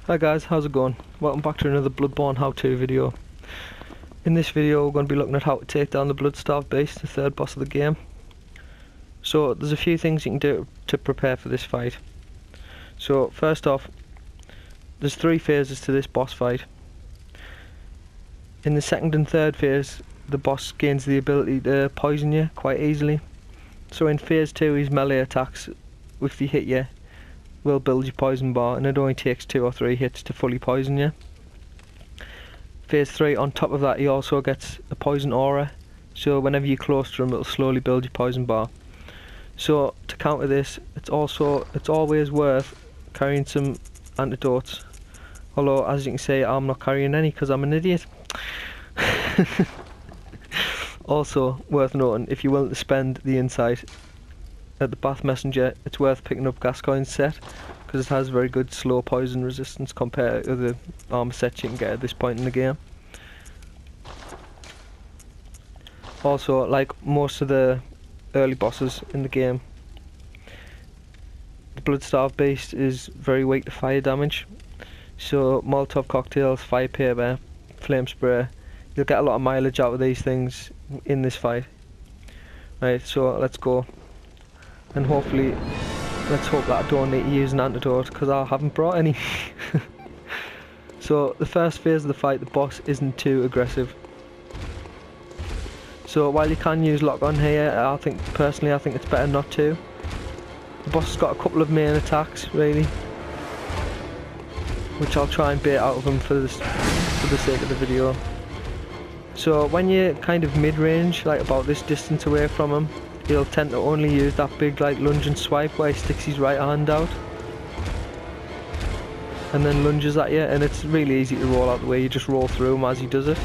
Hi guys, how's it going? Welcome back to another Bloodborne how-to video. In this video we're going to be looking at how to take down the Bloodstarved Beast, the third boss of the game. So there's a few things you can do to prepare for this fight. So first off, there's 3 phases to this boss fight. In the second and third phase, the boss gains the ability to poison you quite easily. So in phase 2 his melee attacks, if he hit you, will build your poison bar, and it only takes 2 or 3 hits to fully poison you. Phase 3, on top of that, he also gets a poison aura, so whenever you're close to him it'll slowly build your poison bar. So to counter this, it's always worth carrying some antidotes, although as you can see I'm not carrying any because I'm an idiot. Also worth noting, if you're willing to spend the insight at the Bath Messenger, it's worth picking up Gascoigne's set because it has very good slow poison resistance compared to the armor sets you can get at this point in the game. Also, like most of the early bosses in the game, the Bloodstarved Beast is very weak to fire damage, so Molotov cocktails, fire paper, flame spray, you'll get a lot of mileage out of these things in this fight. Right, so let's go. And hopefully, let's hope that I don't need to use an antidote because I haven't brought any. So the first phase of the fight, the boss isn't too aggressive. So while you can use lock on here, personally I think it's better not to. The boss has got a couple of main attacks really, which I'll try and bait out of him for the sake of the video. So when you're kind of mid-range, like about this distance away from him, he'll tend to only use that big like lunge and swipe where he sticks his right hand out and then lunges at you, and it's really easy to roll out the way. You just roll through him as he does it,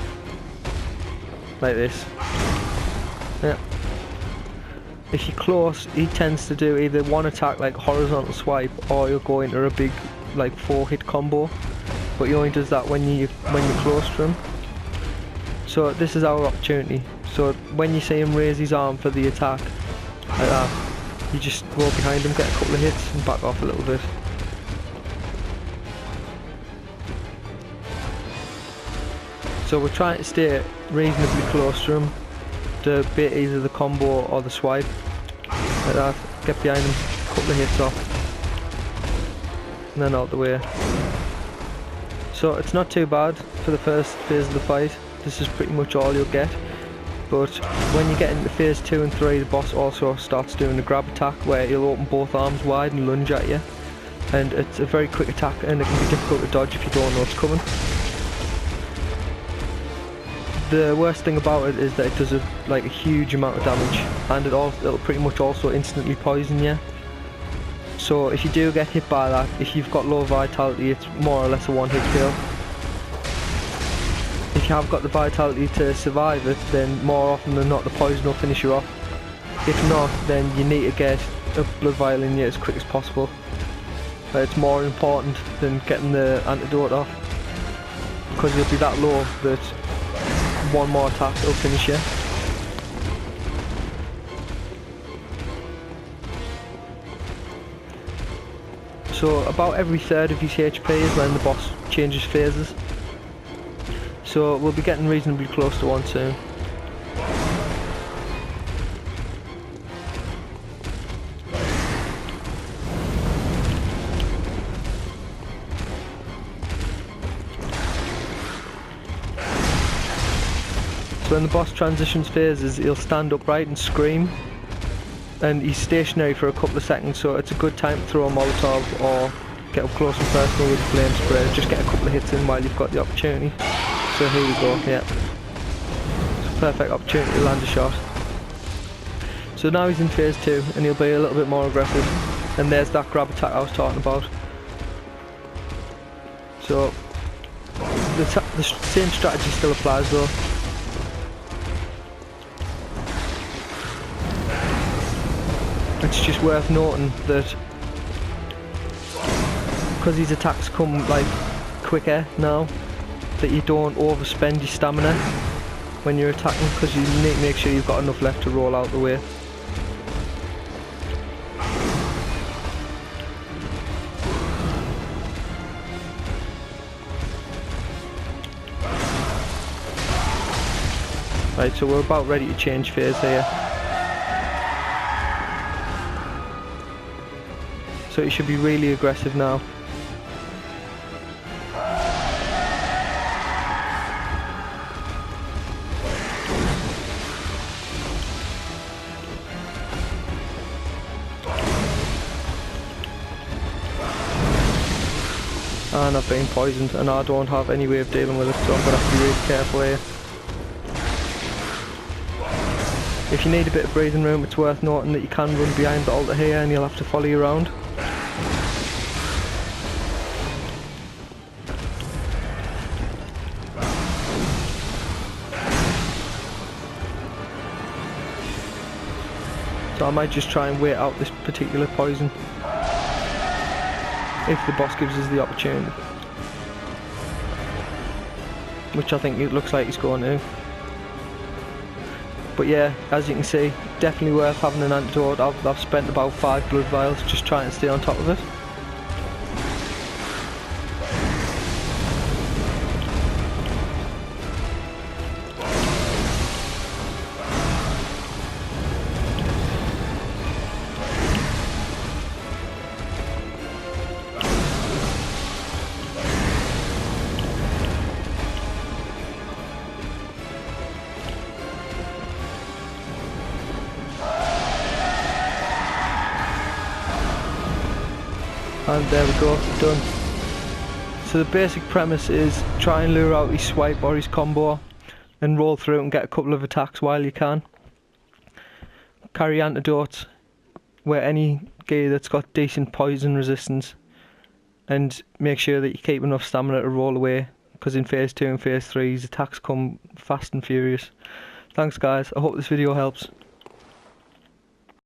like this. Yeah. If you're close, he tends to do either one attack like horizontal swipe, or he'll go into a big like 4-hit combo, but he only does that when you're close to him. So this is our opportunity. So when you see him raise his arm for the attack, like that, you just go behind him, get a couple of hits and back off a little bit. So we're trying to stay reasonably close to him to bait either the combo or the swipe, like that, get behind him, a couple of hits off, and then out the way. So it's not too bad for the first phase of the fight. This is pretty much all you'll get. But when you get into phase 2 and 3, the boss also starts doing a grab attack where he'll open both arms wide and lunge at you. And it's a very quick attack and it can be difficult to dodge if you don't know it's coming. The worst thing about it is that it does a huge amount of damage, and it'll pretty much also instantly poison you. So if you do get hit by that, if you've got low vitality, it's more or less a one-hit kill. If you have got the vitality to survive it, then more often than not the poison will finish you off. If not, then you need to get a blood vial in you as quick as possible. It's more important than getting the antidote off, because you'll be that low that one more attack will finish you. So about every third of his HP is when the boss changes phases. So we'll be getting reasonably close to one soon. So when the boss transitions phases, he'll stand upright and scream, and he's stationary for a couple of seconds, so it's a good time to throw a Molotov or get up close and personal with flame spray. Just get a couple of hits in while you've got the opportunity. So here we go, yeah. It's a perfect opportunity to land a shot. So now he's in phase 2 and he'll be a little bit more aggressive. And there's that grab attack I was talking about. So the same strategy still applies though. It's just worth noting that because these attacks come like quicker now, that you don't overspend your stamina when you're attacking, because you need to make sure you've got enough left to roll out the way. Right, so we're about ready to change phase here. So he should be really aggressive now. And I've been poisoned and I don't have any way of dealing with it, so I'm going to have to be really careful here. If you need a bit of breathing room, it's worth noting that you can run behind the altar here and he'll have to follow you around. So I might just try and wait out this particular poison, if the boss gives us the opportunity. Which I think it looks like he's going to. But yeah, as you can see, definitely worth having an antidote. I've spent about 5 blood vials just trying to stay on top of it. And there we go, done. So the basic premise is try and lure out his swipe or his combo and roll through and get a couple of attacks while you can. Carry antidotes, wear any gear that's got decent poison resistance, and make sure that you keep enough stamina to roll away, because in phase 2 and phase 3 his attacks come fast and furious. Thanks guys, I hope this video helps.